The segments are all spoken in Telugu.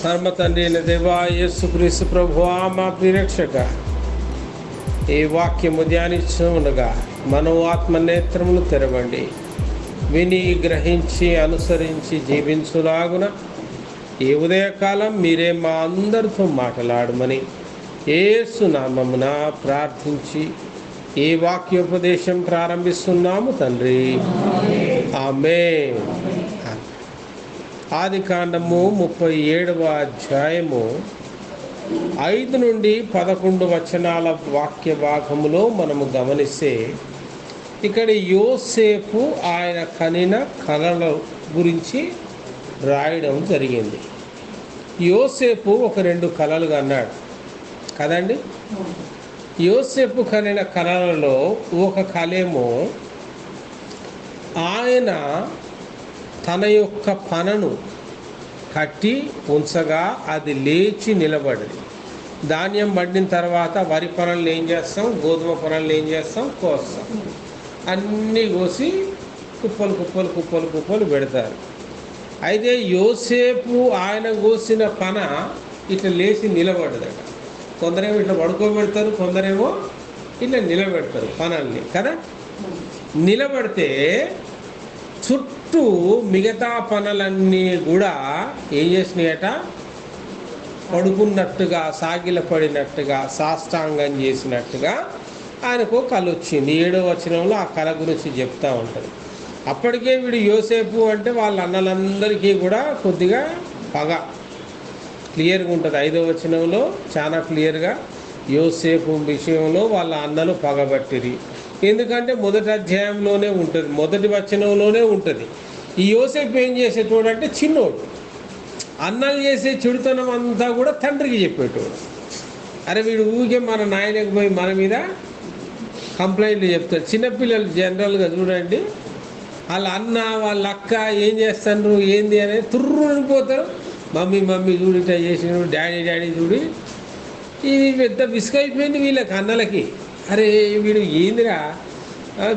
పరమ తండ్రి అయిన దేవా, యేసుక్రీస్తు ప్రభువా, మా ప్రియరక్షక, ఈ వాక్యము ధ్యానిస్తూ ఉండగా ఆత్మ నేత్రములు తెరవండి. విని గ్రహించి అనుసరించి జీవించులాగున ఈ ఉదయకాలం మీరే మా అందరితో మాట్లాడమని యేసు నామమున ప్రార్థించి ఈ వాక్యోపదేశం ప్రారంభిస్తున్నాము తండ్రి. ఆమేన్. ఆదికాండము 37వ అధ్యాయము 5 నుండి 11 వచనాల వాక్య భాగములో మనము గమనిస్తే, ఇక్కడ యోసేపు ఆయన కనిన కలల గురించి రాయడం జరిగింది. యోసేపు ఒక 2 కలలు కన్నాడు కదండి. యోసేపు కనిన కలలలో ఒక కలేమో ఆయన తన యొక్క పనను కట్టి ఉంచగా అది లేచి నిలబడింది. ధాన్యం పండిన తర్వాత వరి పనులను ఏం చేస్తాం, గోధుమ పనులను ఏం చేస్తాం, కోస్తాం. అన్నీ కోసి కుప్పలు కుప్పలు కుప్పలు కుప్పలు పెడతారు. అయితే యోసేపు ఆయన కోసిన పన ఇట్లా లేచి నిలబడదట. కొందరేమో ఇట్లా పడుకోబెడతారు, కొందరేమో ఇట్లా నిలబెడతారు పనుల్ని కదా. నిలబడితే చుట్టూ మిగతా పనులన్నీ కూడా ఏం చేసినాయట, పడుకున్నట్టుగా, సాగిల పడినట్టుగా, సాష్టాంగం చేసినట్టుగా ఆయనకు కళ వచ్చింది. 7వ వచనంలో ఆ కళ గురించి చెప్తూ ఉంటుంది. అప్పటికే వీడు యోసేపు అంటే వాళ్ళ అన్నలందరికీ కూడా కొద్దిగా పగ క్లియర్గా ఉంటుంది. 5వ వచనంలో చాలా క్లియర్గా యోసేపు విషయంలో వాళ్ళ అన్నలు పగబట్టిరి. ఎందుకంటే మొదటి అధ్యాయంలోనే ఉంటుంది, మొదటి వచనంలోనే ఉంటుంది. ఈ యోసేపు ఏం చేసేటోడు అంటే చిన్నోడు, అన్నలు చేసే చెడుతనం అంతా కూడా తండ్రికి చెప్పేటోడు. అరే వీడు ఊరికే మన నాయనకు పోయి మన మీద కంప్లైంట్లు చెప్తారు. చిన్నపిల్లలు జనరల్గా చూడండి, వాళ్ళ అన్న వాళ్ళ అక్క ఏం చేస్తారు, ఏంది అనేది తుర్రుని పోతారు. మమ్మీ మమ్మీ చూడు ఇట్లా చేసినాడు, డాడీ డాడీ చూడు. ఇది పెద్ద విసుగైపోయింది వీళ్ళకి, అన్నలకి. అరే వీడు ఏందిరా,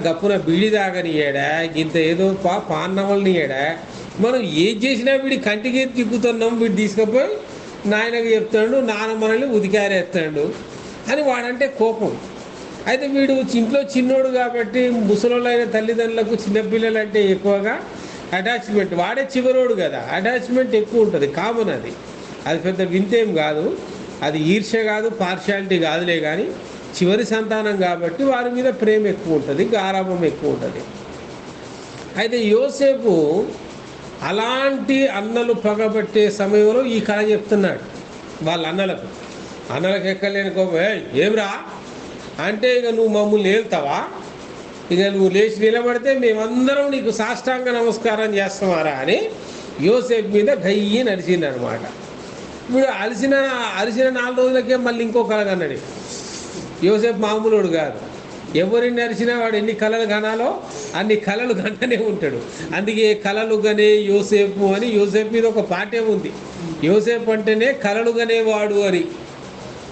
గప్పున బీడి తాగనియాడా, ఇంత ఏదో పాన్నవలనియాడా, మనం ఏది చేసినా వీడి కంటికి తిప్పుతున్నాం, వీడు తీసుకుపోయి నాయనకి చెప్తాడు, నాన్న మనల్ని ఉతికారేస్తాడు అని వాడంటే కోపం. అయితే వీడు ఇంట్లో చిన్నోడు కాబట్టి ముసలోళ్ళైన తల్లిదండ్రులకు చిన్నపిల్లలు అంటే ఎక్కువగా అటాచ్మెంట్. వాడే చివరోడు కదా, అటాచ్మెంట్ ఎక్కువ ఉంటుంది, కామన్. అది పెద్ద వింతేం కాదు, అది ఈర్ష్య కాదు, పార్షాలిటీ కాదులే. కానీ చివరి సంతానం కాబట్టి వారి మీద ప్రేమ ఎక్కువ ఉంటుంది, గారాభం ఎక్కువ ఉంటుంది. అయితే యోసేపు అలాంటి అన్నలు పగబట్టే సమయంలో ఈ కథ చెప్తున్నాడు వాళ్ళ అన్నలకు ఎక్కలేని కోపం. ఏమిరా అంటే, ఇక నువ్వు మమ్మల్ని ఏళ్తావా, ఇక నువ్వు లేచి నిలబడితే మేమందరం నీకు సాష్టాంగ నమస్కారం చేస్తామారా అని యోసేపు మీద గయ్యి నడిచింది అనమాట. వీడు అరిసిన 4 రోజులకే మళ్ళీ ఇంకో కళ కన్నాడు. యోసేపు మామూలుడు కాదు, ఎవరిని అరిచినా వాడు ఎన్ని కళలు కనాలో అన్ని కళలు గంటనే ఉంటాడు. అందుకే కళలు గనే యోసేపు అని యోసేపు మీద ఒక పాఠే ఉంది. యోసేపు అంటేనే కళలు గనేవాడు అని.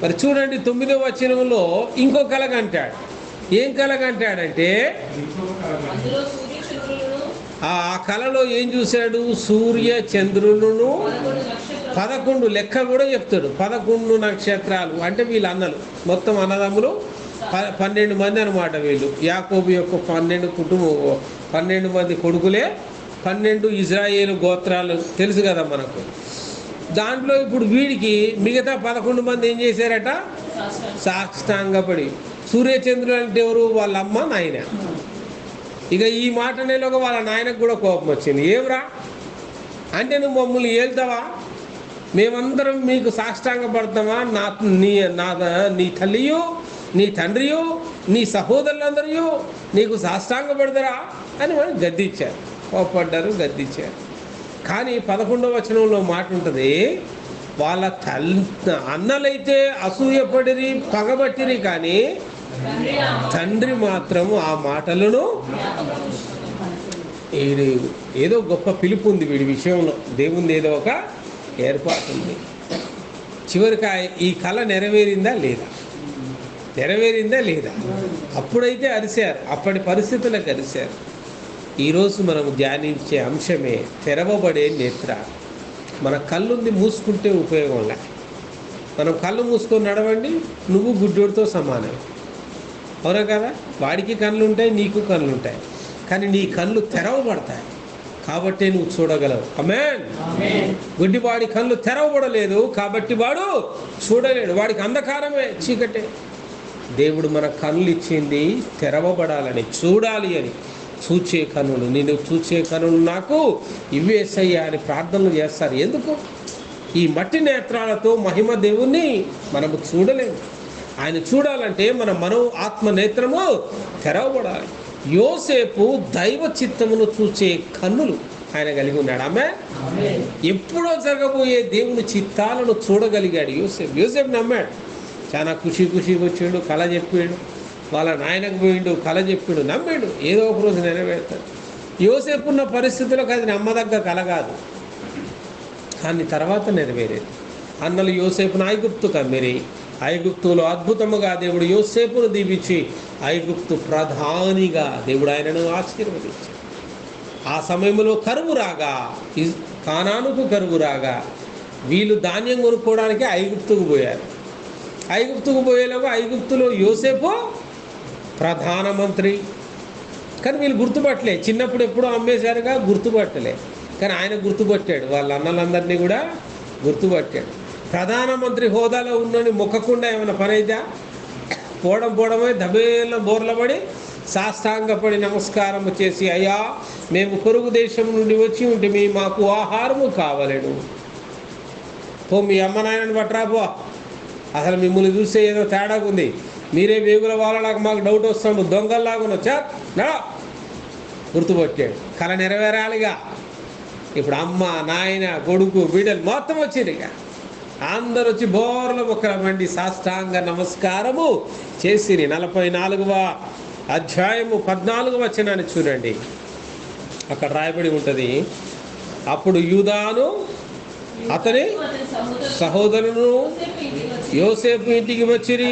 మరి చూడండి 9వ వచనంలో ఇంకో కళ కంటాడు. ఏం కళ కంటాడంటే, ఆ కళలో ఏం చూశాడు, సూర్య చంద్రులను 11 లెక్క కూడా చెప్తాడు. 11 నక్షత్రాలు అంటే వీళ్ళ అన్నలు మొత్తం అన్నదమ్ములు 12 మంది అనమాట. వీళ్ళు యాకోబు యొక్క 12 మంది కొడుకులే 12 ఇజ్రాయేలు గోత్రాలు తెలుసు కదా మనకు. దాంట్లో ఇప్పుడు వీడికి మిగతా 11 మంది ఏం చేశారట, సాష్టాంగపడి. సూర్యచంద్రులు అంటే ఎవరు, వాళ్ళ అమ్మ నాయన. ఇక ఈ మాట నేలోగా వాళ్ళ నాయనకు కూడా కోపం వచ్చింది. ఏమిరా అంటే, నువ్వు మమ్మల్ని ఏళ్తావా, మేమందరం మీకు సాష్టాంగ పడతామా, నీ తల్లియో నీ తండ్రియో నీ సహోదరులందరూ నీకు సాష్టాంగ పడతారా అని మనం గద్దించారు, కోపడ్డారు, గద్దించారు. కానీ 11వ వచనంలో మాట ఉంటుంది, వాళ్ళ అన్నలైతే అసూయపడిరి, పగబట్టిరి, కానీ తండ్రి మాత్రం ఆ మాటలను, ఏదో గొప్ప పిలుపు ఉంది వీడి విషయంలో, దేవుని ఏదో ఒక ఏర్పాటు ఉంది. చివరికి ఈ కళ నెరవేరిందా లేదా? అప్పుడైతే అరిశారు, అప్పటి పరిస్థితులకు అరిశారు. ఈరోజు మనం ధ్యానించే అంశమే తెరవబడే నేత్ర. మన కళ్ళుంది మూసుకుంటే ఉపయోగంలే. మనం కళ్ళు మూసుకొని నడవండి, నువ్వు గుడ్డోడితో సమానం. అవునా కదా? వాడికి కళ్ళు ఉంటాయి, నీకు కళ్ళు ఉంటాయి, కానీ నీ కళ్ళు తెరవబడతాయి కాబట్టి నువ్వు చూడగలవు. ఆమేన్. గుడ్డివాడి కళ్ళు తెరవబడలేదు కాబట్టి వాడు చూడలేడు, వాడికి అంధకారమే, చీకటే. దేవుడు మన కళ్ళు ఇచ్చింది తెరవబడాలని, చూడాలి అని. చూచే కన్నులు, నేను చూచే కన్నులు నాకు ఇవ్వేసయ్యా అని ప్రార్థనలు చేస్తారు. ఎందుకు? ఈ మట్టి నేత్రాలతో మహిమ దేవుణ్ణి మనము చూడలేము. ఆయన చూడాలంటే మన మనో ఆత్మ నేత్రము తెరవబడాలి. యోసేపు దైవ చిత్తమును చూచే కన్నులు ఆయన కలిగి ఉన్నాడు. ఆమె ఎప్పుడో జరగబోయే దేవుని చిత్తాలను చూడగలిగాడు యోసేపు నమ్మాడు. చాలా ఖుషి వచ్చాడు, కళ చెప్పాడు, వాళ్ళ నాయనకు పోయిండు, కళ చెప్పాడు, నమ్మాడు, ఏదో ఒక రోజు నెరవేరుతాడు. యోసేపు ఉన్న పరిస్థితులకు అది నమ్మదగ్గ కళ కాదు, కానీ తర్వాత నెరవేరేది. అన్నలు యోసేపును ఐగుప్తుకు అమ్మిరి. ఐగుప్తులో అద్భుతముగా దేవుడు యోసేపును దీవించి ఐగుప్తు ప్రధానిగా దేవుడు ఆయనను ఆశీర్వదించాడు. ఆ సమయంలో కరువు రాగా, కానానుకు కరువు రాగా వీళ్ళు ధాన్యం కొనుక్కోవడానికి ఐగుప్తుకు పోయారు. ఐగుప్తుకు పోయేలాగా ఐగుప్తులో యోసేపు ప్రధానమంత్రి. కానీ వీళ్ళు గుర్తుపట్టలే, చిన్నప్పుడు ఎప్పుడో అమ్మేశారుగా, గుర్తుపట్టలే. కానీ ఆయన గుర్తుపట్టాడు, వాళ్ళ అన్నలందరినీ కూడా గుర్తుపట్టాడు. ప్రధానమంత్రి హోదాలో ఉన్నని మొక్కకుండా ఏమైనా పని అయితే పోవడమే దబేళ్ళ బోర్లపడి సాష్టాంగపడి నమస్కారం చేసి, అయ్యా మేము పొరుగు దేశం నుండి వచ్చి ఉంటే మాకు ఆహారము కావలేడు, పో మీ అమ్మ నాయనని పట్టరాపో, అసలు మిమ్మల్ని చూస్తే ఏదో తేడాగా ఉంది, మీరే వేగుల వాళ్ళలాగా మాకు డౌట్ వస్తాము, దొంగల్లాగా చా గుర్తుపట్టాడు. కళ నెరవేరాలిగా. ఇప్పుడు అమ్మ నాయన కొడుకు బిడ్డలు మొత్తం వచ్చింది. ఇక అందరు వచ్చి బోర్ల మొక్కల మండి సాష్టాంగ నమస్కారము చేసి 44వ అధ్యాయము 14వ వచనాన్ని చూడండి. అక్కడ రాయబడి ఉంటుంది, అప్పుడు యూదాను అతని సహోదరును యోసేపు ఇంటికి వచ్చిరి.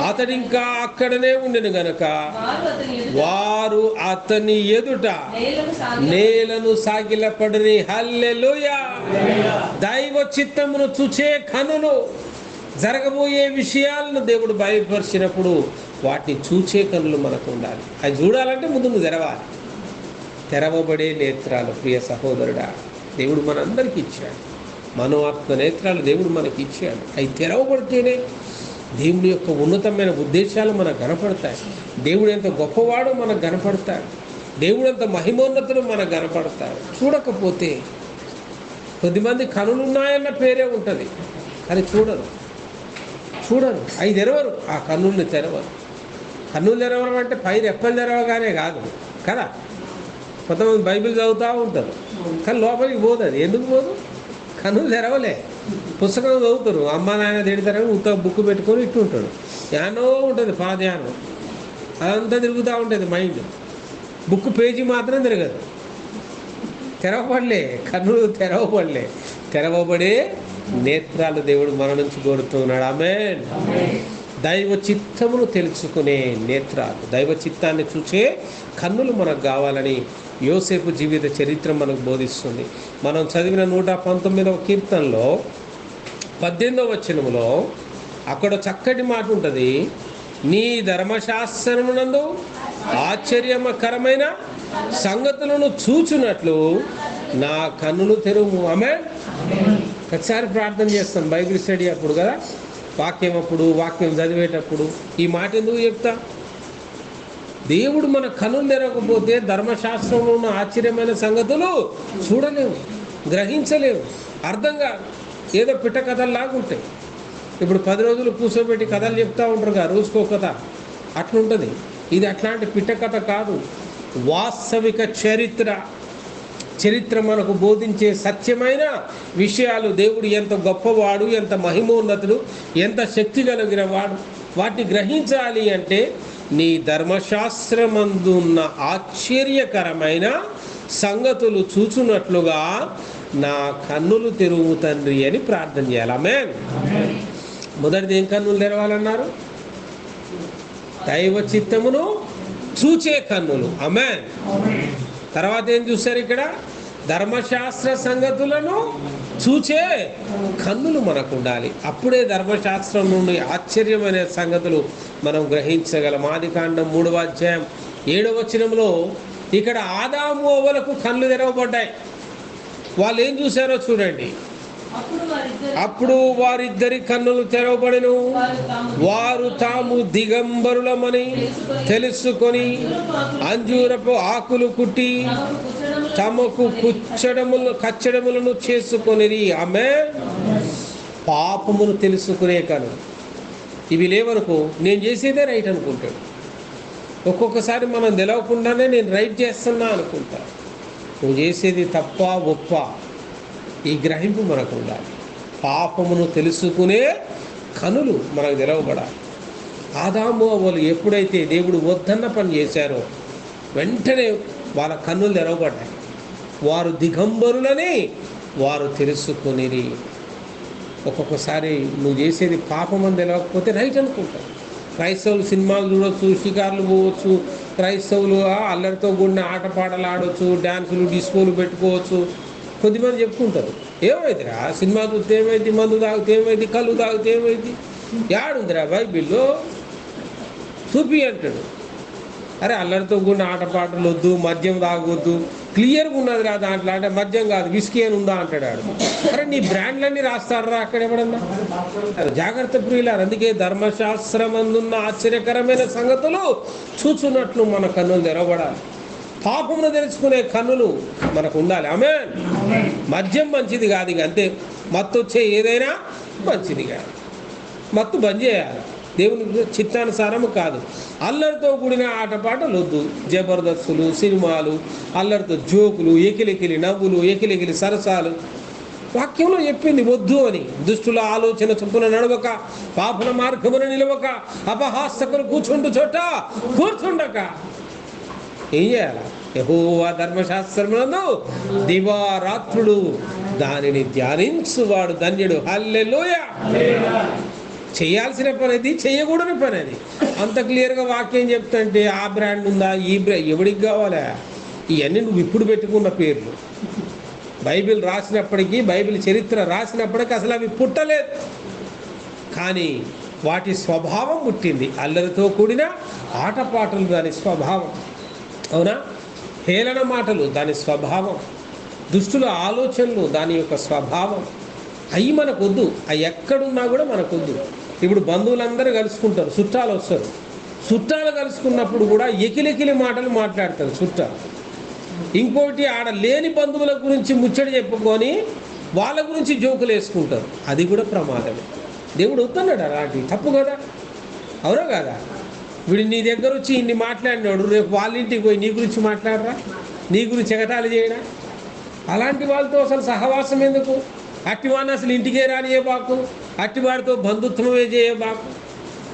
అతడింకా అక్కడనే ఉండెను గనుక వారు అతని ఎదుట నేలను సాగిలపడిరి. హల్లెలూయా. దైవ చిత్తమును చూచే కన్నులు, జరగబోయే విషయాలను దేవుడు బయలుపరిచినప్పుడు వాటిని చూచే కన్నులు మనకు ఉండాలి. అది చూడాలంటే ముందు నువ్వు తెరవాలి. తెరవబడే నేత్రాలు ప్రియ సహోదరుడా దేవుడు మనందరికీ ఇచ్చాడు. మనో ఆత్మ నేత్రాలు దేవుడు మనకి ఇచ్చాడు. అవి తెరవబడితేనే దేవుని యొక్క ఉన్నతమైన ఉద్దేశాలు మనకు కనపడతాయి. దేవుడు ఎంత గొప్పవాడో మనకు కనపడతాడు. దేవుడు ఎంత మహిమోన్నతుడు మనకు కనపడతాడు. చూడకపోతే కొద్దిమంది కన్నులున్నాయన్న పేరే ఉంటుంది, కానీ చూడరు. అవి తెరవరు, ఆ కన్నుల్ని తెరవరు. కన్నులు తెరవడం అంటే పై రెప్పలు తెరవగానే కాదు కదా. కొంతమంది బైబిల్ చదువుతూ ఉంటారు, కానీ లోపలికి పోదు. అది ఎందుకు పోదు? కన్నులు తెరవలే. పుస్తకం చదువుతారు, అమ్మ నాయన తిడతారని ఉత్తగా బుక్ పెట్టుకొని ఇట్టు ఉంటాడు. యానో ఉంటుంది పాదయానం, అదంతా తిరుగుతూ ఉంటుంది మైండ్. బుక్ పేజీ మాత్రం తిరగదు. తెరవబడలే, కన్నులు తెరవబడలే. తెరవబడే నేత్రాలు దేవుడు మన నుంచి కోరుతున్నాడు. ఆమేన్. దైవ చిత్తమును తెలుసుకునే నేత్రాలు, దైవ చిత్తాన్ని చూసే కన్నులు మనకు కావాలని యోసేపు జీవిత చరిత్ర మనకు బోధిస్తుంది. మనం చదివిన 119వ కీర్తనలో 18వ వచనములో అక్కడ చక్కటి మాట ఉంటుంది, నీ ధర్మశాస్త్రమునందు ఆశ్చర్యకరమైన సంగతులను చూచున్నట్లు నా కన్నులు తెరువు. ఆమేన్. ఒకసారి ప్రార్థన చేస్తాం బైబిల్ స్టడీ అప్పుడు కదా, వాక్యం చదివేటప్పుడు ఈ మాట ఎందుకు చెప్తా? దేవుడు మన కన్నులు తెరవకపోతే ధర్మశాస్త్రంలో ఉన్న ఆశ్చర్యమైన సంగతులు చూడలేము, గ్రహించలేము, అర్థం కాదు. ఏదో పిట్ట కథల్లాగా ఉంటాయి. ఇప్పుడు 10 రోజులు కూర్చోబెట్టి కథలు చెప్తూ ఉంటారు కదా, రోజుకో కథ, అట్లుంటుంది. ఇది అట్లాంటి పిట్ట కథ కాదు, వాస్తవిక చరిత్ర మనకు బోధించే సత్యమైన విషయాలు. దేవుడు ఎంత గొప్పవాడు, ఎంత మహిమోన్నతుడు, ఎంత శక్తి కలిగిన వాడు, వాటిని గ్రహించాలి అంటే నీ ధర్మశాస్త్రమందున్న ఆశ్చర్యకరమైన సంగతులు చూచున్నట్లుగా నా కన్నులు తెరువు తండ్రి అని ప్రార్థన చేయాలి. ఆమేన్. మొదటిది ఏం కన్నులు తెరవాలన్నారు? దైవ చిత్తమును చూచే కన్నులు. ఆమేన్. తర్వాత ఏం చూస్తారు ఇక్కడ? ధర్మశాస్త్ర సంగతులను చూచే కన్నులు మనకు ఉండాలి. అప్పుడే ధర్మశాస్త్రం నుండి ఆశ్చర్యమైన సంగతులు మనం గ్రహించగలం. ఆదికాండం 3వ అధ్యాయం 7వ వచనంలో ఇక్కడ ఆదాము అవ్వలకు కళ్ళు తెరవబడ్డాయి. వాళ్ళు ఏం చూశారో చూడండి. అప్పుడు వారిద్దరి కన్నులు తెరవబడెను, వారు తాము దిగంబరులమని తెలుసుకొని అంజూరపు ఆకులు కుట్టి తమకు కచ్చడములను చేసుకొనిరి. ఆమె పాపమును తెలుసుకునే కను. ఇవి లేవనుకో నేను చేసేదే రైట్ అనుకుంటాడు. ఒక్కొక్కసారి మనం తెలవకుండానే నేను రైట్ చేస్తున్నా అనుకుంటా. నువ్వు చేసేది తప్ప ఒప్ప, ఈ గ్రహింపు మనకు ఉండాలి. పాపమును తెలుసుకునే కనులు మనకు తెలవబడాలి. ఆదాము అవ్వలు ఎప్పుడైతే దేవుడు వద్దన్న పని చేశారో వెంటనే వాళ్ళ కన్నులు తెరవబడ్డాయి. వారు దిగంబరులని వారు తెలుసుకునిరి. ఒక్కొక్కసారి నువ్వు చేసేది పాపం అని తెలవకపోతే రైట్ అనుకుంటావు. క్రైస్తవులు సినిమాలు చూడవచ్చు, షికార్లు పోవచ్చు, క్రైస్తవులు అల్లరితో కూడిన ఆటపాటలు ఆడవచ్చు, డ్యాన్సులు డిస్కోలు పెట్టుకోవచ్చు. కొద్దిమంది చెప్పుకుంటారు, ఏమైందిరా సినిమా చూస్తే ఏమైంది, మందు తాగితే ఏమైంది, కళ్ళు తాగితే ఏమైంది, యాడుందిరా బైబిల్లో చూపి అంటాడు. అరే అల్లరితో కూడిన ఆటపాటలు వద్దు, మద్యం తాగొద్దు, క్లియర్గా ఉన్నది రా దాంట్లో. అంటే మద్యం కాదు విస్కీ అని ఉందా అంటాడు ఆడు. అరే నీ బ్రాండ్లన్నీ రాస్తారా అక్కడ ఎవడన్నా? జాగ్రత్త ప్రియులారు. అందుకే ధర్మశాస్త్రమందున్న ఆశ్చర్యకరమైన సంగతులు చూచున్నట్లు మన కన్నులు తెరవబడాలి. పాపమును తెలుసుకునే కన్నులు మనకు ఉండాలి. ఆమేన్. మద్యం మంచిది కాదు, ఇక అంతే. మత్తు వచ్చే ఏదైనా మంచిది కాదు. మత్తు బంద్ చేయాలి, దేవుని చిత్తానుసారము కాదు. అల్లరితో కూడిన ఆటపాటలు వద్దు, జబర్దస్తులు, సినిమాలు, అల్లరితో జోకులు, ఎకిలెకిలి నవ్వులు, ఎకిలెకిలి సరసాలు. వాక్యంలో చెప్పింది వద్దు అని. దుష్టుల ఆలోచన చొప్పున నడవక, పాపల మార్గమున నిలవక, అపహాసకులు కూర్చుండు చోట కూర్చుండక. ఏం చేయాలి? యెహోవా ధర్మశాస్త్రమునందు దివారాత్రుడు దానిని ధ్యానించువాడు ధన్యుడు. హల్లెలూయా. చేయాల్సిన పని అది, చేయకూడని పని అది. అంత క్లియర్గా వాక్యం చెప్తుంటే ఆ బ్రాండ్ ఉందా, ఈ బ్రాండ్ ఎవడికి కావాలా? ఇవన్నీ నువ్వు ఇప్పుడు పెట్టుకున్న పేర్లు. బైబిల్ రాసినప్పటికీ, బైబిల్ చరిత్ర రాసినప్పటికీ అసలు అవి పుట్టలేదు, కానీ వాటి స్వభావం పుట్టింది. అల్లరితో కూడిన ఆటపాటలు దాని స్వభావం, అవునా? హేళన మాటలు దాని స్వభావం, దుష్టుల ఆలోచనలు దాని యొక్క స్వభావం. అవి మనకొద్దు. అవి ఎక్కడున్నా కూడా మనకొద్దు. ఇప్పుడు బంధువులందరూ కలుసుకుంటారు, చుట్టాలు వస్తారు. చుట్టాలు కలుసుకున్నప్పుడు కూడా ఎకిలెకిలి మాటలు మాట్లాడతారు చుట్టాలు. ఇంకోటి ఆడ లేని బంధువుల గురించి ముచ్చడి చెప్పుకొని వాళ్ళ గురించి జోకులు వేసుకుంటారు. అది కూడా ప్రమాదమే. దేవుడు వద్దన్నాడు అలాంటివి, తప్పు కదా, అవునా కదా? వీడు నీ దగ్గర వచ్చి ఇన్ని మాట్లాడినాడు, రేపు వాళ్ళ ఇంటికి పోయి నీ గురించి మాట్లాడరా, నీ గురించి ఎగతాళి చేయడా? అలాంటి వాళ్ళతో అసలు సహవాసం ఎందుకు? అట్టివాడిని అసలు ఇంటికే రానియబాకు, అట్టివాడితో బంధుత్వమే చేయబాకు.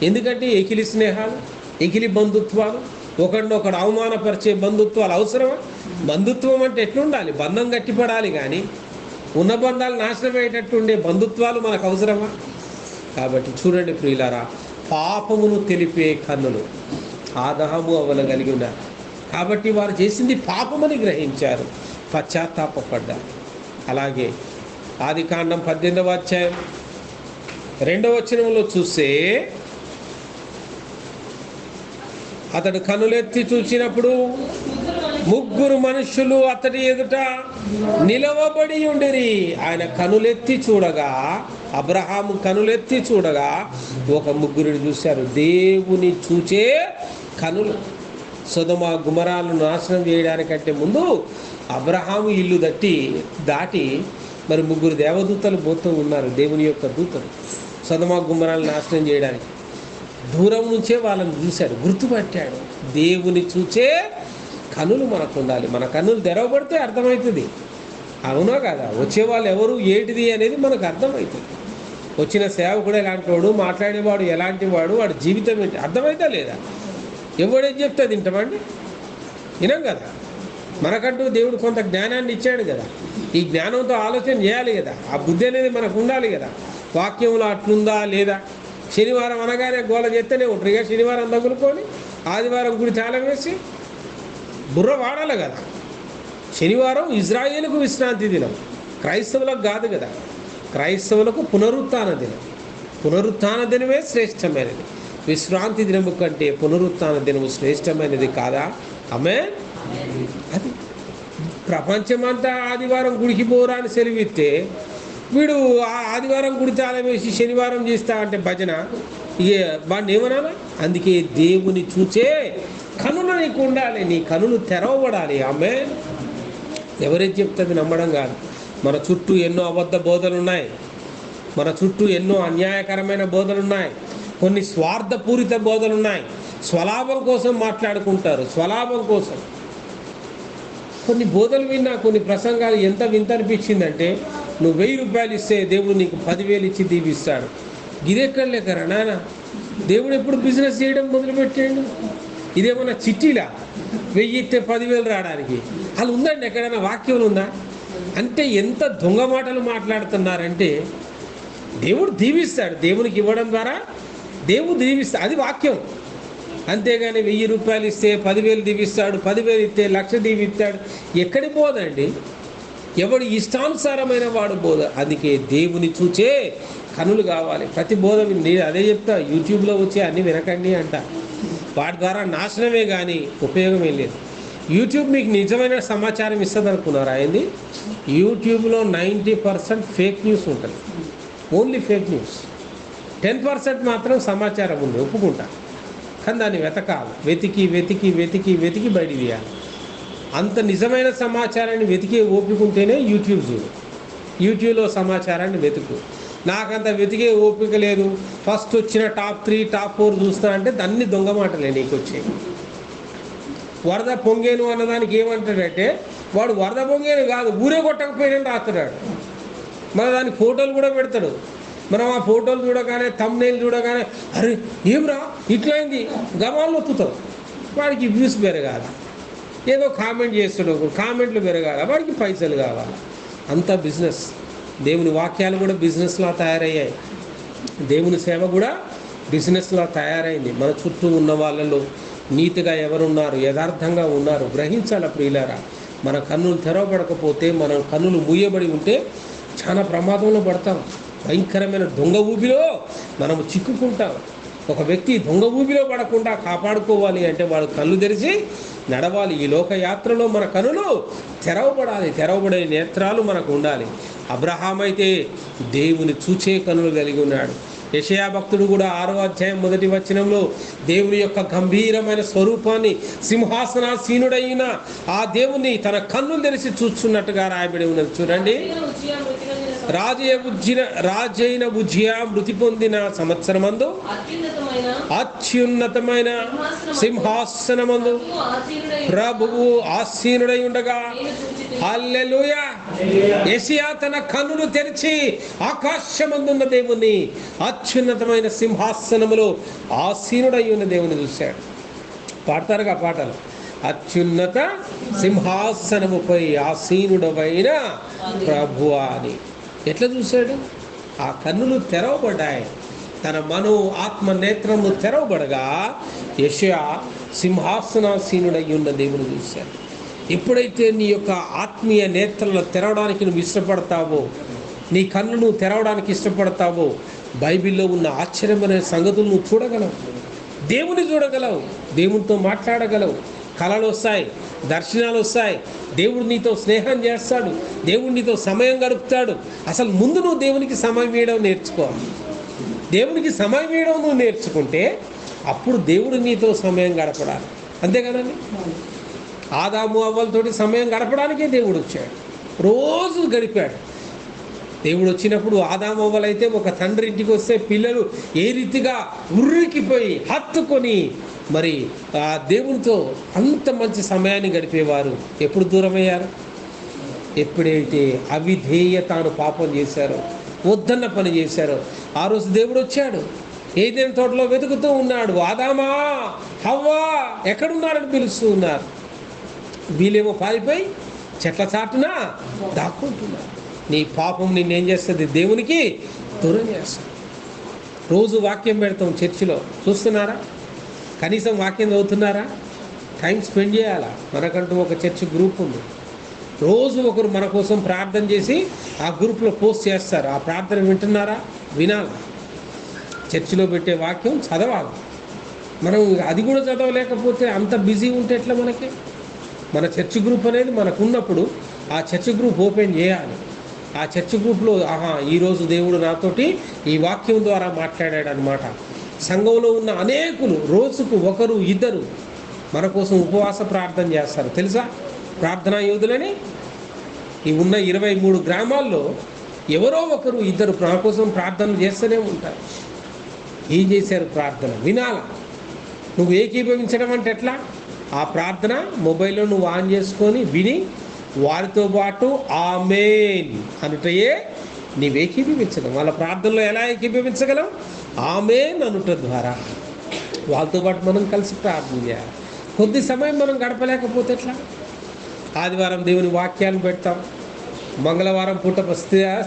ఎందుకంటే ఎకిలి స్నేహాలు, ఎకిలి బంధుత్వాలు, ఒకడినొకడు అవమానపరిచే బంధుత్వాలు అవసరమా? బంధుత్వం అంటే ఎట్లుండాలి? బంధం గట్టిపడాలి, కానీ ఉన్న బంధాలు నాశనమయ్యేటట్టు ఉండే బంధుత్వాలు మనకు అవసరమా? కాబట్టి చూడండి ప్రియులారా, పాపమును తెలిపే కన్నులు ఆదాము అవ్వలు కలిగి ఉన్నారు. కాబట్టి వారు చేసింది పాపమని గ్రహించారు, పశ్చాత్తాపడ్డారు. అలాగే ఆదికాండం 18వ అధ్యాయం 2వ వచనంలో చూస్తే, అతడు కనులెత్తి చూసినప్పుడు ముగ్గురు మనుషులు అతడి ఎదుట నిలవబడి ఉండిరి. ఆయన కనులెత్తి చూడగా, అబ్రహాము కనులెత్తి చూడగా ఒక ముగ్గురిని చూశారు. దేవుని చూచే కనులు. సొదొమ గుమరాలను నాశనం చేయడానికంటే ముందు అబ్రహాము ఇల్లు దాటి మరి ముగ్గురు దేవదూతలు పోతూ ఉన్నారు, దేవుని యొక్క దూతలు, సొదొమ గుమరాలను నాశనం చేయడానికి. దూరం నుంచే వాళ్ళని చూశాడు, గుర్తుపట్టాడు. దేవుని చూచే కనులు మనకు ఉండాలి. మన కన్నులు తెరవబడితే అర్థమవుతుంది, అవునా కదా? వచ్చేవాళ్ళు ఎవరు, ఏంటిది అనేది మనకు అర్థమవుతుంది. వచ్చిన సేవకుడు ఎలాంటి వాడు, మాట్లాడేవాడు ఎలాంటి వాడు, వాడి జీవితం ఏంటి అర్థమైతే లేదా? ఎవడేం చెప్తే తింటామండి, వినం కదా. మనకంటూ దేవుడు కొంత జ్ఞానాన్ని ఇచ్చాడు కదా, ఈ జ్ఞానంతో ఆలోచన చేయాలి కదా, ఆ బుద్ధి అనేది మనకు ఉండాలి కదా. వాక్యంలో అట్లుందా లేదా? శనివారం అనగానే గోల చేస్తేనే ఉంటారు, ఇక శనివారం తగులుకొని ఆదివారం గుడి తాళం వేసి బుర్ర వాడాలి కదా. శనివారం ఇజ్రాయేలుకు విశ్రాంతి దినం, క్రైస్తవులకు కాదు కదా, క్రైస్తవులకు పునరుత్థాన దినం. పునరుత్థాన దినమే శ్రేష్టమైనది. విశ్రాంతి దినము కంటే పునరుత్థాన దినము శ్రేష్టమైనది కాదా? ఆమేన్. అది ప్రపంచమంతా ఆదివారం గుడికి పోరా అని సెలవిస్తే వీడు ఆదివారం గుడి తాళం వేసి శనివారం చేస్తా అంటే భజన, ఇక వాడిని ఏమనాలా? అందుకే దేవుని చూచే కనులు నీకు ఉండాలి, నీ కనులు తెరవబడాలి. ఆమేన్. ఎవరైతే చెప్తుంది నమ్మడం కాదు. మన చుట్టూ ఎన్నో అబద్ధ బోధలు ఉన్నాయి, మన చుట్టూ ఎన్నో అన్యాయకరమైన బోధలు ఉన్నాయి, కొన్ని స్వార్థపూరిత బోధలు ఉన్నాయి. స్వలాభం కోసం మాట్లాడుకుంటారు, స్వలాభం కోసం. కొన్ని బోధలు విన్నా, కొన్ని ప్రసంగాలు ఎంత వింత అనిపించిందంటే, నువ్వు 1000 రూపాయలు ఇస్తే దేవుడు నీకు 10,000 ఇచ్చి దీవిస్తాడు. ఇదెక్కడ లేకరా నాన్న? దేవుడు ఎప్పుడు బిజినెస్ చేయడం మొదలుపెట్టాడు? ఇదేమన్నా చిట్టీలా 1000 ఇస్తే 10,000 రావడానికి? అలా ఉందండి ఎక్కడైనా? వాక్యం ఉందా? అంటే ఎంత దొంగ మాటలు మాట్లాడుతున్నారంటే, దేవుడు దీవిస్తాడు, దేవునికి ఇవ్వడం ద్వారా దేవుడు దీవిస్తాడు, అది వాక్యం. అంతేగాని 1000 రూపాయలు ఇస్తే 10,000 దీవిస్తాడు, 10,000 ఇస్తే 1,00,000 దీవిస్తాడు, ఎక్కడి బోధండి? ఎవడు ఇష్టానుసారమైన వాడు బోధ. అందుకే దేవుని చూచే కనులు కావాలి. ప్రతి బోధ నేను అదే చెప్తా, యూట్యూబ్లో వచ్చే అన్నీ వినకండి అంట. వాటి ద్వారా నాశనమే కానీ ఉపయోగమే లేదు. యూట్యూబ్ మీకు నిజమైన సమాచారం ఇస్తుంది అనుకున్నారా? అయింది యూట్యూబ్లో 90% ఫేక్ న్యూస్ ఉంటుంది, ఓన్లీ ఫేక్ న్యూస్. 10% మాత్రం సమాచారం ఉంది, ఒప్పుకుంటా. కానీ దాన్ని వెతకాలి, వెతికి వెతికి వెతికి వెతికి బయట తీయాలి. అంత నిజమైన సమాచారాన్ని వెతికే ఓపిక ఉంటేనే యూట్యూబ్ చూడు. యూట్యూబ్లో సమాచారాన్ని వెతుకు. నాకంత వెతికే ఓపిక లేదు, ఫస్ట్ వచ్చిన టాప్ 3 టాప్ 4 చూస్తా అంటే దాన్ని దొంగ మాటలే నీకు వచ్చాయి. వరద పొంగేను అన్నదానికి ఏమంటాడంటే, వాడు వరద పొంగేను కాదు, ఊరే కొట్టకపోయినా రాస్తున్నాడు. మన దానికి ఫోటోలు కూడా పెడతాడు. మనం ఆ ఫోటోలు చూడగానే, థంబ్నెయిల్ చూడగానే, అరే ఏమ్రా ఇట్లయింది గమాలు నొక్కుతాం. వాడికి వ్యూస్ పెరగాలి, ఏదో కామెంట్ చేస్తాడు, కామెంట్లు పెరగాలి, వాడికి పైసలు కావాలి. అంతా బిజినెస్. దేవుని వాక్యాలు కూడా బిజినెస్లా తయారయ్యాయి, దేవుని సేవ కూడా బిజినెస్లా తయారైంది. మన చుట్టూ ఉన్న వాళ్ళలో నీతిగా ఎవరున్నారు, యథార్థంగా ఉన్నారు గ్రహించాల ప్రియులారా. మన కన్నులు తెరవబడకపోతే, మన కన్నులు మూయబడి ఉంటే చాలా ప్రమాదంలో పడతాం. భయంకరమైన దొంగ ఊబిలో మనము చిక్కుకుంటాం. ఒక వ్యక్తి దొంగ ఊబిలో పడకుండా కాపాడుకోవాలి అంటే వాడు కళ్ళు తెరిచి నడవాలి. ఈ లోకయాత్రలో మన కనులు తెరవబడాలి, తెరవబడే నేత్రాలు మనకు ఉండాలి. అబ్రహాం అయితే దేవుని చూచే కనులు కలిగి ఉన్నాడు. యెషయా భక్తుడు కూడా 6వ అధ్యాయం 1వ వచనంలో దేవుని యొక్క గంభీరమైన స్వరూపాన్ని, సింహాసనాసీనుడైన ఆ దేవుని తన కన్నులు తెరిచి చూస్తున్నట్టుగా రాయబడి ఉన్నది. చూడండి, రాజైన ఉజ్జియా మృతి పొందిన సంవత్సరమందు అత్యున్నతమైన సింహాసనమందు ప్రభువు ఆసీనుడై ఉండగా, హల్లెలూయా, యెషయా తన కన్నులు తెరిచి ఆకాశమందున్న దేవుని, అత్యున్నతమైన సింహాసనములో ఆసీనుడై ఉన్న దేవుని చూశాడు. పాడతారుగా పాటలు, అత్యున్నత సింహాసనముపై ఆసీనుడవైన ప్రభువా అని. ఎట్లా చూశాడు? ఆ కన్నులు తెరవబడ్డాయి, తన మనో ఆత్మ నేత్రములు తెరవబడగా యెషయా సింహాసనాసీనుడై ఉన్న దేవుని చూశాడు. ఎప్పుడైతే నీ యొక్క ఆత్మీయ నేత్రాలను తెరవడానికి నువ్వు ఇష్టపడతావో, నీ కన్నును తెరవడానికి ఇష్టపడతావో, బైబిల్లో ఉన్న ఆశ్చర్యమైన సంగతులు నువ్వు చూడగలవు, దేవుని చూడగలవు, దేవునితో మాట్లాడగలవు. కళలు వస్తాయి, దర్శనాలు వస్తాయి, దేవుడు నీతో స్నేహం చేస్తాడు, దేవుడు నీతో సమయం గడుపుతాడు. అసలు ముందు నువ్వు దేవునికి సమయం ఇవ్వడం నేర్చుకోవాలి. దేవునికి సమయం ఇవ్వడం నువ్వు నేర్చుకుంటే అప్పుడు దేవుడు నీతో సమయం గడపడాలి. అంతే కదండి. ఆదాము అవ్వలతోటి సమయం గడపడానికే దేవుడు వచ్చాడు, రోజు గడిపాడు. దేవుడు వచ్చినప్పుడు ఆదాము అవ్వలైతే ఒక తండ్రి ఇంటికి వస్తే పిల్లలు ఏ రీతిగా ఉర్రికిపోయి హత్తుకొని మరి ఆ దేవునితో అంత మంచి సమయాన్ని గడిపేవారు. ఎప్పుడు దూరమయ్యారు? ఎప్పుడైతే అవిధేయతను పాపం చేశారో, వద్దన్న పని చేశారో, ఆ రోజు దేవుడు వచ్చాడు, ఏదైనా తోటలో వెతుకుతూ ఉన్నాడు. ఆదామా, హవ్వా ఎక్కడున్నారని పిలుస్తూ ఉన్నారు. వీళ్ళేమో పారిపోయి చెట్ల చాటున దాక్కుంటున్నారు. నీ పాపం నిన్నేం చేస్తుంది? దేవునికి దూరం చేస్తుంది. రోజు వాక్యం పెడతాం చర్చిలో, చూస్తున్నారా? కనీసం వాక్యం చదువుతున్నారా? టైం స్పెండ్ చేయాలా? మనకంటూ ఒక చర్చ్ గ్రూప్ ఉంది, రోజు ఒకరు మన కోసం ప్రార్థన చేసి ఆ గ్రూప్లో పోస్ట్ చేస్తారు. ఆ ప్రార్థన వింటున్నారా? వినాలి. చర్చిలో పెట్టే వాక్యం చదవాలి. మనం అది కూడా చదవలేకపోతే అంత బిజీ ఉంటే ఎట్లా? మన చర్చ్ గ్రూప్ అనేది మనకు ఉన్నప్పుడు ఆ చర్చ్ గ్రూప్ ఓపెన్ చేయాలి. ఆ చర్చ్ గ్రూప్లో ఈరోజు దేవుడు నాతోటి ఈ వాక్యం ద్వారా మాట్లాడాడు అనమాట. సంఘంలో ఉన్న అనేకులు రోజుకు ఒకరు ఇద్దరు మన కోసం ఉపవాస ప్రార్థన చేస్తారు. తెలుసా? ప్రార్థనా యోధులని ఈ ఉన్న 23 గ్రామాల్లో ఎవరో ఒకరు ఇద్దరు మన కోసం ప్రార్థనలు చేస్తూనే ఉంటారు. ఏం చేశారు? ప్రార్థన వినాలా. నువ్వు ఏకీభవించడం అంటే ఎట్లా? ఆ ప్రార్థన మొబైల్లో నువ్వు ఆన్ చేసుకొని విని వారితో పాటు ఆమేన్ అనుటయే నీవు ఏకీభవించడం. వాళ్ళ ప్రార్థనలో ఎలా ఏకీభవించగలం? ఆమేన్ అనుట ద్వారా వాళ్ళతో పాటు మనం కలిసి ప్రార్థన చేయాలి. కొద్ది సమయం మనం గడపలేకపోతే ఎట్లా? ఆదివారం దేవుని వాక్యాలు పెడతాం, మంగళవారం పూట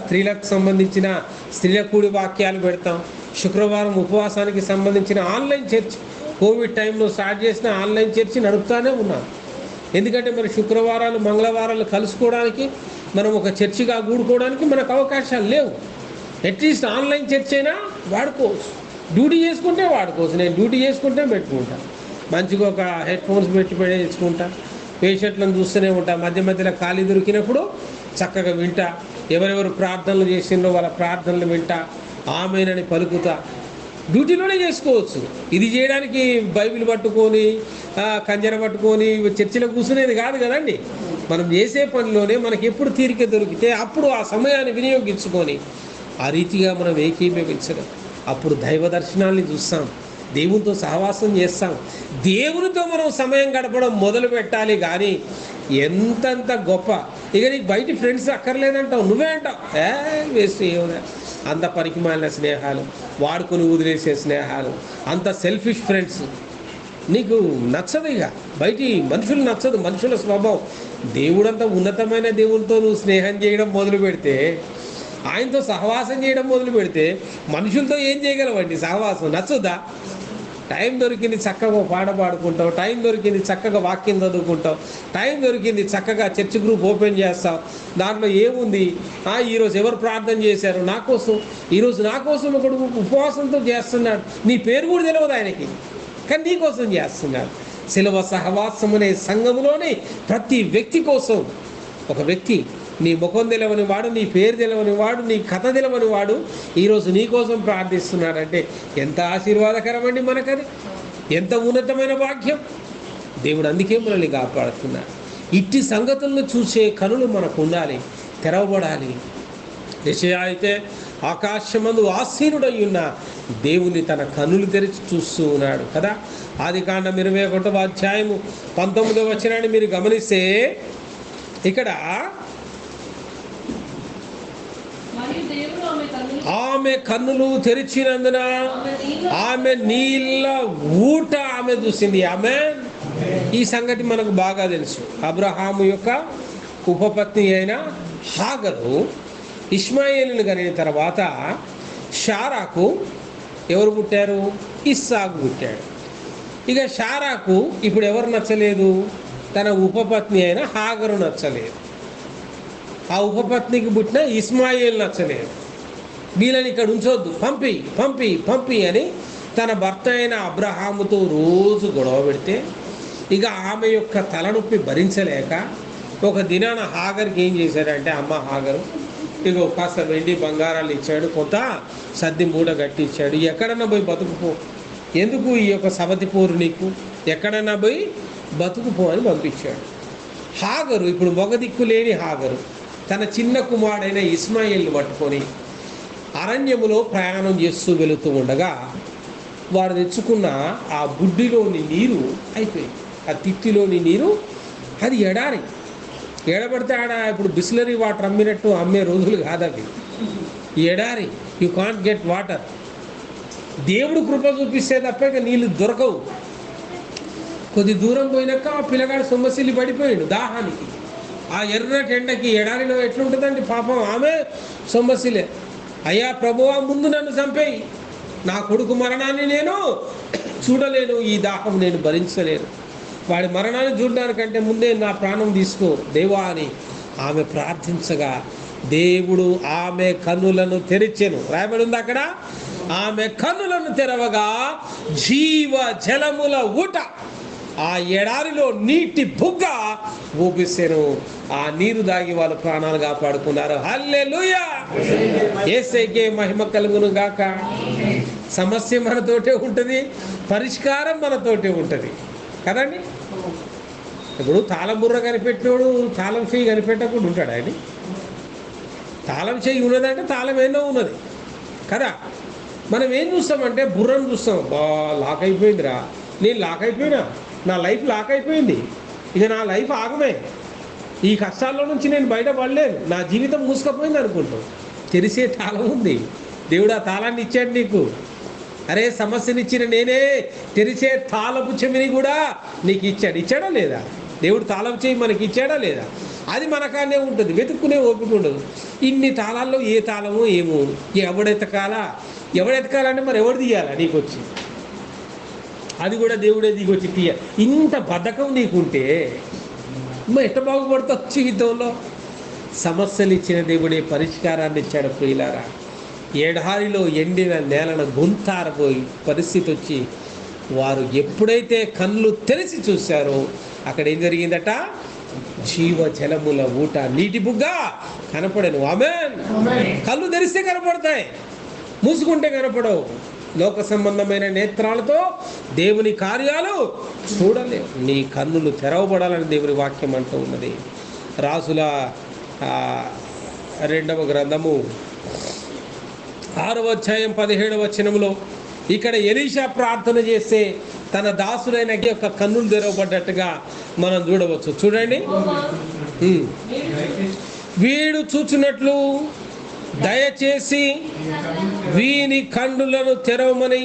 స్త్రీలకు సంబంధించిన స్త్రీల కూడి వాక్యాలు పెడతాం, శుక్రవారం ఉపవాసానికి సంబంధించిన ఆన్లైన్ చర్చ్ కోవిడ్ టైంలో స్టార్ట్ చేసిన ఆన్లైన్ చర్చ్ నడుపుతానే ఉన్నాం. ఎందుకంటే మరి శుక్రవారాలు మంగళవారాలు కలుసుకోవడానికి మనం ఒక చర్చిగా కూడుకోవడానికి మనకు అవకాశాలు లేవు. అట్లీస్ట్ ఆన్లైన్ చర్చ్ అయినా వాడుకోవచ్చు. డ్యూటీ చేసుకుంటే వాడుకోవచ్చు. నేను డ్యూటీ చేసుకుంటే పెట్టుకుంటాను, మంచిగా ఒక హెడ్ ఫోన్స్ పెట్టి పెట్టేసుకుంటా, పేషెంట్లను చూస్తూనే ఉంటా, మధ్య మధ్యలో ఖాళీ దొరికినప్పుడు చక్కగా వింటా, ఎవరెవరు ప్రార్థనలు చేసిండ్రో వాళ్ళ ప్రార్థనలు వింటా, ఆమేనని పలుకుతా. డ్యూటీలోనే చేసుకోవచ్చు. ఇది చేయడానికి బైబిల్ పట్టుకొని కంజర పట్టుకొని చర్చిలో కూర్చునేది కాదు కదండి. మనం చేసే పనిలోనే మనకి ఎప్పుడు తీరిక దొరికితే అప్పుడు ఆ సమయాన్ని వినియోగించుకొని ఆ రీతిగా మనం ఏకీభవించడం. అప్పుడు దైవ దర్శనాల్ని చూస్తాం, దేవునితో సహవాసం చేస్తాం. దేవునితో మనం సమయం గడపడం మొదలు పెట్టాలి. కానీ ఎంతంత గొప్ప, ఇక నీకు బయట ఫ్రెండ్స్ అక్కర్లేదంటావు, నువ్వే అంటావు వేస్ట్ ఏమన్నా, అంత పనికిమాలిన స్నేహాలు, వాడుకొని వదిలేసే స్నేహాలు, అంత సెల్ఫిష్ ఫ్రెండ్స్ నీకు నచ్చదు. ఇక బయటి మనుషులు నచ్చదు, మనుషుల స్వభావం. దేవుడంతా ఉన్నతమైన దేవునితో నువ్వు స్నేహం చేయడం మొదలు పెడితే, ఆయనతో సహవాసం చేయడం మొదలు పెడితే మనుషులతో ఏం చేయగలవండి? సహవాసం నచ్చుదా? టైం దొరికింది చక్కగా పాట పాడుకుంటావు, టైం దొరికింది చక్కగా వాక్యం చదువుకుంటావు, టైం దొరికింది చక్కగా చర్చ్ గ్రూప్ ఓపెన్ చేస్తావు. దాంట్లో ఏముంది? ఈరోజు ఎవరు ప్రార్థన చేశారు నా కోసం, ఈరోజు నా కోసం ఒకడు ఉపవాసంతో చేస్తున్నాడు, నీ పేరు కూడా తెలియదు ఆయనకి, కానీ నీ కోసం చేస్తున్నాడు. శిలువ సహవాసం అనే సంఘములోని ప్రతి వ్యక్తి కోసం ఒక వ్యక్తి, నీ ముఖం తెలవని వాడు, నీ పేరు తెలవని వాడు, నీ కథ తెలవని వాడు ఈరోజు నీ కోసం ప్రార్థిస్తున్నాడంటే ఎంత ఆశీర్వాదకరం అండి మనకది, ఎంత ఉన్నతమైన భాగ్యం. దేవుడు అందుకే మనల్ని కాపాడుతున్నాడు. ఇట్టి సంగతులను చూసే కనులు మనకు ఉండాలి, తెరవబడాలి. యెషయా అయితే ఆకాశమందు ఆసీనుడై ఉన్న దేవుని తన కన్నులు తెరిచి చూస్తూ ఉన్నాడు కదా. ఆదికాండం 21వ అధ్యాయము 19వ వచనాన్ని మీరు గమనిస్తే ఇక్కడ ఆమె కన్నులు తెరిచినందున ఆమె నీళ్ళ ఊట ఆమె చూసింది. ఆమె ఈ సంగతి మనకు బాగా తెలుసు. అబ్రహాము యొక్క ఉపపత్ని అయిన హాగరు ఇష్మాయేలును కనిన తర్వాత షారాకు ఎవరు పుట్టారు? ఇస్సాకు పుట్టాడు. ఇక షారాకు ఇప్పుడు ఎవరు నచ్చలేదు? తన ఉపపత్ని అయిన హాగరు నచ్చలేదు. ఆ ఉపపత్నికి పుట్టిన ఇస్మాయేల్ నచ్చలేదు. వీళ్ళని ఇక్కడ ఉంచొద్దు, పంపి పంపి పంపి అని తన భర్త అయిన అబ్రహాముతో రోజు గొడవ పెడితే ఇక ఆమె యొక్క తలనొప్పి భరించలేక ఒక దినాన హాగర్కి ఏం చేశాడంటే, అమ్మ హాగరు ఇగో కాస్త వెండి బంగారాలు ఇచ్చాడు, కొంత సద్ది మూట గట్టి ఇచ్చాడు, ఎక్కడన్నా పోయి బతుకుపో, ఎందుకు ఈ యొక్క సవతి పోరు నీకు, ఎక్కడన్నా పోయి బతుకుపో అని పంపించాడు. హాగరు ఇప్పుడు మొగదిక్కు లేని హాగరు తన చిన్న కుమారుడైన ఇస్మాయిల్ని పట్టుకొని అరణ్యములో ప్రయాణం చేస్తూ వెళుతూ ఉండగా వారు తెచ్చుకున్న ఆ బుడ్డిలోని నీరు అయిపోయింది. ఆ తిత్తిలోని నీరు అది ఎడారి, ఎడబడితే ఆడ ఇప్పుడు బిస్లరీ వాటర్ అమ్మినట్టు అమ్మే రోజులు కాదవి. ఎడారి, యూ కాంట్ గెట్ వాటర్. దేవుడు కృప చూపిస్తే తప్ప ఇక నీళ్ళు దొరకవు. కొద్ది దూరం పోయినాక ఆ పిల్లగాడు సొమ్మసిల్లి పడిపోయాడు దాహానికి. ఆ ఎర్రటి ఎండకి ఎడారిలో ఎట్లుంటుందండి పాపం, ఆమె సొమ్మసిలే. అయ్యా ప్రభువా, ముందు నన్ను చంపేయి, నా కొడుకు మరణాన్ని నేను చూడలేను, ఈ దాహం నేను భరించలేను, వాడి మరణాన్ని చూడడానికంటే ముందే నా ప్రాణం తీసుకో దేవా అని ఆమె ప్రార్థించగా దేవుడు ఆమె కన్నులను తెరిచెను. రాయబడి ఉంది అక్కడ, ఆమె కన్నులను తెరవగా జీవ జలముల ఊట ఆ ఎడారిలో నీటి బుగ్గ ఊపిసెను. ఆ నీరు దాగి వాళ్ళు ప్రాణాలు కాపాడుకున్నారు. హల్లెలూయా, యేసయ్యకే మహిమ కలుగును గాక. సమస్య మనతోటే ఉంటుంది, పరిష్కారం మనతోటే ఉంటుంది కదండి. ఇప్పుడు తాళం బుర్ర కనిపెట్టినోడు తాళం చెయ్యి కనిపెట్టకుండా ఉంటాడు. ఆయన తాళం చెయ్యి ఉన్నదంటే తాళం ఏదో ఉన్నది కదా. మనం ఏం చూస్తామంటే బుర్రను చూస్తాం. లాక్ అయిపోయిందిరా, నేను లాక్ అయిపోయినా, నా లైఫ్ లాక్ అయిపోయింది, ఇక నా లైఫ్ ఆగమే, ఈ కష్టాల్లో నుంచి నేను బయటపడలేను, నా జీవితం మూసుకపోయింది అనుకుంటాం. తెరిసే తాళం ఉంది, దేవుడు ఆ తాళాన్ని ఇచ్చాడు నీకు. అరే సమస్యనిచ్చిన నేనే తెరిసే తాళపు చెవిని కూడా నీకు ఇచ్చాడు. ఇచ్చాడా లేదా? దేవుడు తాళం చేయి మనకి ఇచ్చాడా లేదా? అది మనకానే ఉంటుంది, వెతుక్కునే ఓపిక ఉండదు. ఇన్ని తాళాల్లో ఏ తాళమో ఏమో, ఎవడెతకాలంటే మరి ఎవడు తీయాలా నీకు వచ్చి? అది కూడా దేవుడే దిగొచ్చి తీయ. ఇంత బద్ధకం నీకుంటే ఎట్ట బాగుపడతావు జీవితంలో? సమస్యలు ఇచ్చిన దేవుడే పరిష్కారాన్ని ఇచ్చాడు. ప్రియులారా, ఎడారిలో ఎండిన నేలను గొంతారబోయి పరిస్థితి వచ్చి వారు ఎప్పుడైతే కళ్ళు తెరిచి చూశారో అక్కడ ఏం జరిగిందట? జీవ జలముల ఊట, నీటి బుగ్గ కనపడను. ఆమేన్. కళ్ళు తెరిస్తే కనపడతాయి, మూసుకుంటే కనపడవు. లోక సంబంధమైన నేత్రాలతో దేవుని కార్యాలు చూడలేవు. నీ కన్నులు తెరవబడాలని దేవుని వాక్యం అంటూ ఉన్నది. రాజుల 2వ గ్రంథము 6వ అధ్యాయం 17వ వచనంలో ఇక్కడ ఎలీషా ప్రార్థన చేస్తే తన దాసుడైన యొక్క కన్నులు తెరవబడ్డట్టుగా మనం చూడవచ్చు. చూడండి, వీడు చూచున్నట్లు దయచేసి వీని కన్నులను తెరవమని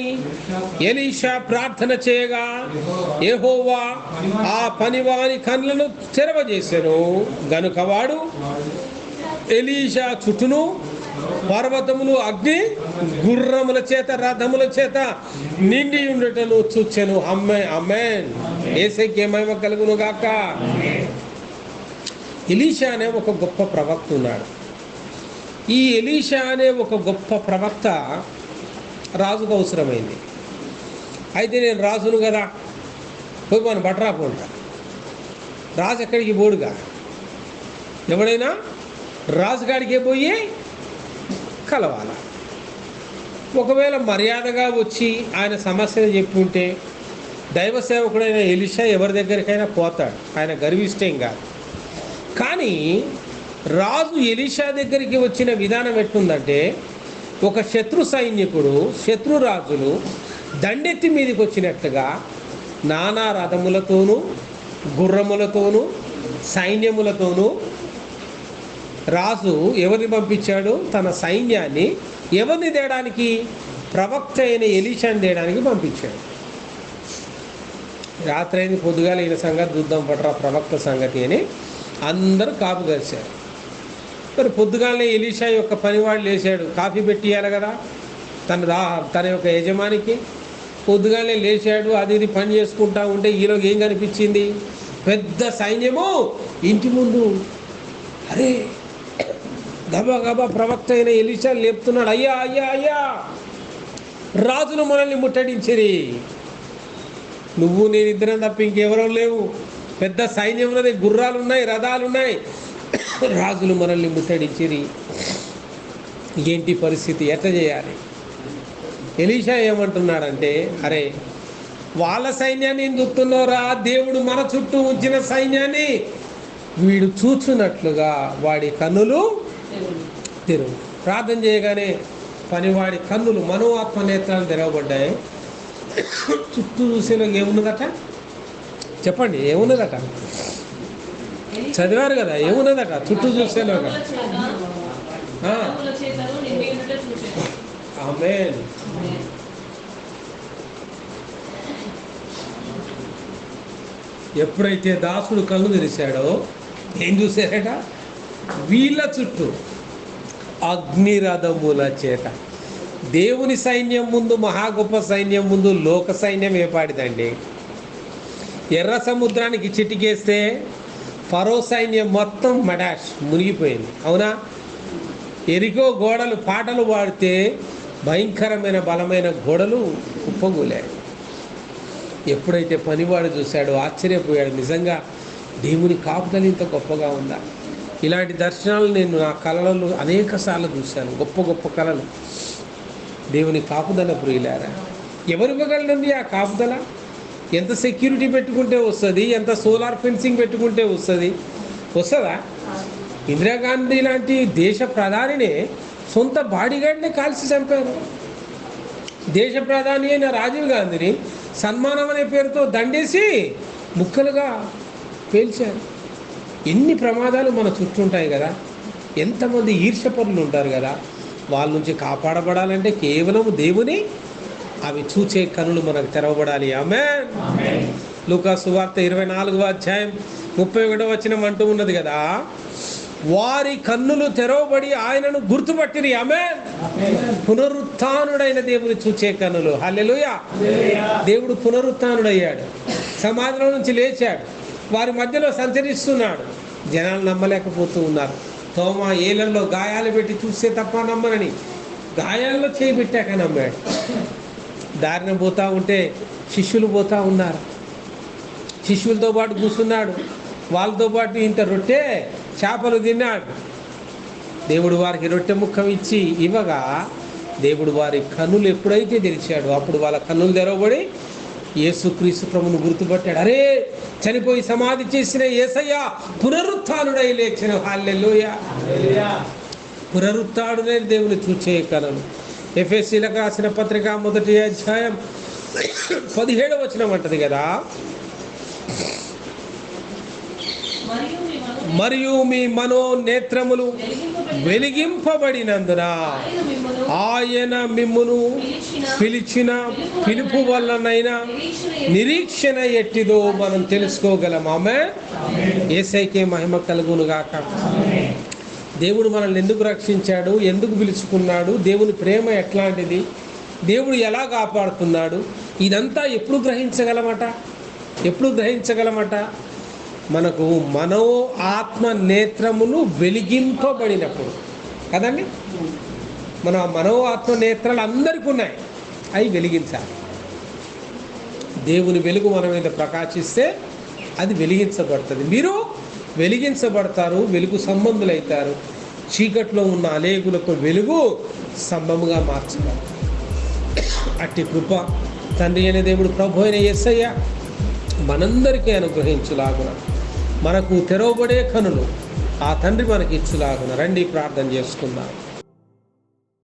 ఎలీషా ప్రార్థన చేయగా యెహోవా ఆ పనివాని కన్నులను తెరవజేసెను. గనుక వాడు ఎలీషా చుట్టూను పర్వతములు అగ్ని గుర్రముల చేత రథముల చేత నిండి ఉండటను చూచెను. ఆమేన్. యేసయ్యకే మహిమ కలుగును గాక. ఎలీషా అనే ఒక గొప్ప ప్రవక్త ఉన్నాడు. ఈ ఎలీషా అనే ఒక గొప్ప ప్రవక్త రాజుకు అవసరమైంది. అయితే నేను రాజును కదా, పోయి మన బట్రాకుంటా. రాజు ఎక్కడికి పోడుగా, ఎవడైనా రాజుగాడికే పోయి కలవాల. ఒకవేళ మర్యాదగా వచ్చి ఆయన సమస్యను చెప్పుంటే దైవ సేవకుడైన ఎలీషా ఎవరి దగ్గరికైనా పోతాడు, ఆయన గర్విష్టం కాదు. కానీ రాజు ఎలీషా దగ్గరికి వచ్చిన విధానం ఎట్లుందంటే, ఒక శత్రు సైనికుడు, శత్రు రాజులు దండెత్తి మీదకి వచ్చినట్టుగా నానా రథములతోనూ గుర్రములతోనూ సైన్యములతోనూ రాజు ఎవరిని పంపించాడు? తన సైన్యాన్ని ఎవరిని తేడానికి? ప్రవక్త అయిన ఎలీషాని తేడానికి పంపించాడు. రాత్రి అయింది, పొద్దుగాల ఈయన సంగతి చూద్దాం పట్రా, ప్రవక్త సంగతి అని అందరూ కాపు కలిశారు. మరి పొద్దుగాలనే ఎలీషా యొక్క పనివాడు లేచాడు, కాఫీ పెట్టియాలి కదా తన యొక్క యజమానికి. పొద్దుగాలనే లేచాడు, అది ఇది పని చేసుకుంటా ఉంటే ఈలోకి ఏం కనిపించింది? పెద్ద సైన్యము ఇంటి ముందు. అరే గబా గబా ప్రవక్త అయిన ఎలీషా లేపుతున్నాడు, అయ్యా అయ్యా అయ్యా, రాజులు మనల్ని ముట్టడించిరి, నువ్వు నేను ఇద్దరం తప్ప ఇంకెవరో లేవు, పెద్ద సైన్యం ఉన్నది, గుర్రాలు ఉన్నాయి, రథాలు ఉన్నాయి, రాజులు మనల్ని ముట్టడించిరి, ఏంటి పరిస్థితి, ఎట్లా చేయాలి? ఎలీషా ఏమంటున్నాడంటే, అరే వాళ్ళ సైన్యాన్ని ఏం చూస్తున్నారా, దేవుడు మన చుట్టూ ఉంచిన సైన్యాన్ని వీడు చూచున్నట్లుగా వాడి కన్నులు తెరువు. ప్రార్థన చేయగానే పనివాడి కన్నులు మనోఆత్మ నేత్రాలు తెరవబడ్డాయి. చుట్టూ చూసేలోకి ఏమున్నదట చెప్పండి, ఏమున్నదట? చదివారు కదా, ఏమున్నదట చుట్టూ చూసేలోగా? ఆమేన్. ఎప్పుడైతే దాసుడు కళ్ళు తెరిచాడో ఏం చూసారట? వీళ్ళ చుట్టూ అగ్నిరథముల చేత. దేవుని సైన్యం ముందు, మహా గొప్ప సైన్యం ముందు లోక సైన్యం ఏపాడిదండి? ఎర్ర సముద్రానికి చిటికేస్తే ఫరో సైన్యం మొత్తం మడాష్ మునిగిపోయింది. అవునా? ఎరికో గోడలు పాటలు పాడితే భయంకరమైన బలమైన గోడలు కుప్పగూలాయి. ఎప్పుడైతే పనివాడు చూశాడో ఆశ్చర్యపోయాడు, నిజంగా దేవుని కాపుదల ఇంత గొప్పగా ఉందా? ఇలాంటి దర్శనాలు నేను నా కళలలో అనేక సార్లు చూశాను, గొప్ప గొప్ప కళలు. దేవుని కాపుదల ప్రియులారా, ఎవరు ఇవ్వగలనండి ఆ కాపుదల? ఎంత సెక్యూరిటీ పెట్టుకుంటే వస్తుంది? ఎంత సోలార్ ఫెన్సింగ్ పెట్టుకుంటే వస్తుందా? ఇందిరాగాంధీ లాంటి దేశ ప్రధానినే సొంత బాడీగార్డ్నే కాల్చి చంపారు. దేశ ప్రధాని అయిన రాజీవ్ గాంధీని సన్మానం అనే పేరుతో దండేసి ముక్కలుగా పేల్చారు. ఎన్ని ప్రమాదాలు మన చుట్టూ ఉంటాయి కదా, ఎంతమంది ఈర్ష్యపరులు ఉంటారు కదా. వాళ్ళ నుంచి కాపాడబడాలంటే కేవలం దేవుని అవి చూచే కనులు మనకు తెరవబడాలి. ఆమేన్. లూకా సువార్త 24వ అధ్యాయం 31వ వచనం అంటూ ఉన్నది కదా, వారి కన్నులు తెరవబడి ఆయనను గుర్తుపట్టిరి. ఆమేన్. పునరుత్థానుడైన దేవుని చూచే కన్నులు. హల్లెలూయా. దేవుడు పునరుత్థానుడయ్యాడు, సమాధిలో నుంచి లేచాడు, వారి మధ్యలో సంచరిస్తున్నాడు. జనాలు నమ్మలేకపోతూ ఉన్నారు. తోమా ఏళ్ళల్లో గాయాలు పెట్టి చూస్తే తప్ప నమ్మనని గాయాల్లో చేయి పెట్టాక నమ్మాడు. దారిన పోతూ ఉంటే శిష్యులు పోతూ ఉన్నారు, శిష్యులతో పాటు కూర్చున్నాడు, వాళ్ళతో పాటు ఇంత రొట్టె చేపలు తిన్నాడు. దేవుడు వారికి రొట్టె ముక్కం ఇచ్చి ఇవ్వగా దేవుడు వారి కన్నులు ఎప్పుడైతే తెరిచాడో అప్పుడు వాళ్ళ కన్నులు తెరవబడి యేసుక్రీస్తు ప్రభువును గుర్తుపట్టాడు. అరే, చనిపోయి సమాధి చేసిన యేసయ్య పునరుత్థానుడై లేచిన. హల్లెలూయా. పునరుత్థానుడైన దేవుని చూచే కనులు. ఎఫెసీయులకు రాసిన పత్రిక 1వ అధ్యాయం 17వ వచనం అంటది కదా, మరియు మీ మనోనేత్రములు వెలిగింపబడినందున ఆయన మిమ్మును పిలిచిన పిలుపు వల్లనైనా నిరీక్షణ ఎట్టిదో మనం తెలుసుకోగలం. ఆమేన్. యేసయ్యకే మహిమ కలుగును గాక. దేవుడు మనల్ని ఎందుకు రక్షించాడు, ఎందుకు పిలుచుకున్నాడు, దేవుని ప్రేమ ఎట్లాంటిది, దేవుడు ఎలా కాపాడుతున్నాడు, ఇదంతా ఎప్పుడు గ్రహించగలమట? మనకు మనో ఆత్మ నేత్రములు వెలిగింపబడినప్పుడు కదండి. మన మనో ఆత్మ నేత్రాలు అందరికీ ఉన్నాయి, అవి వెలిగించాలి. దేవుని వెలుగు మన మీద ప్రకాశిస్తే అది వెలిగించబడుతుంది. మీరు వెలిగించబడతారు, వెలుగు సంబంధులైతారు. చీకట్లో ఉన్న అలేగులకు వెలుగు స్తంభముగా మార్చుతారు. అట్టి కృప తండ్రి అయిన దేవుడు ప్రభు అయిన యేసయ్య మనందరికీ అనుగ్రహించులాగున, మనకు తెరవబడే కనులు ఆ తండ్రి మనకి ఇచ్చులాగున. రండి ప్రార్థన చేసుకుందాం.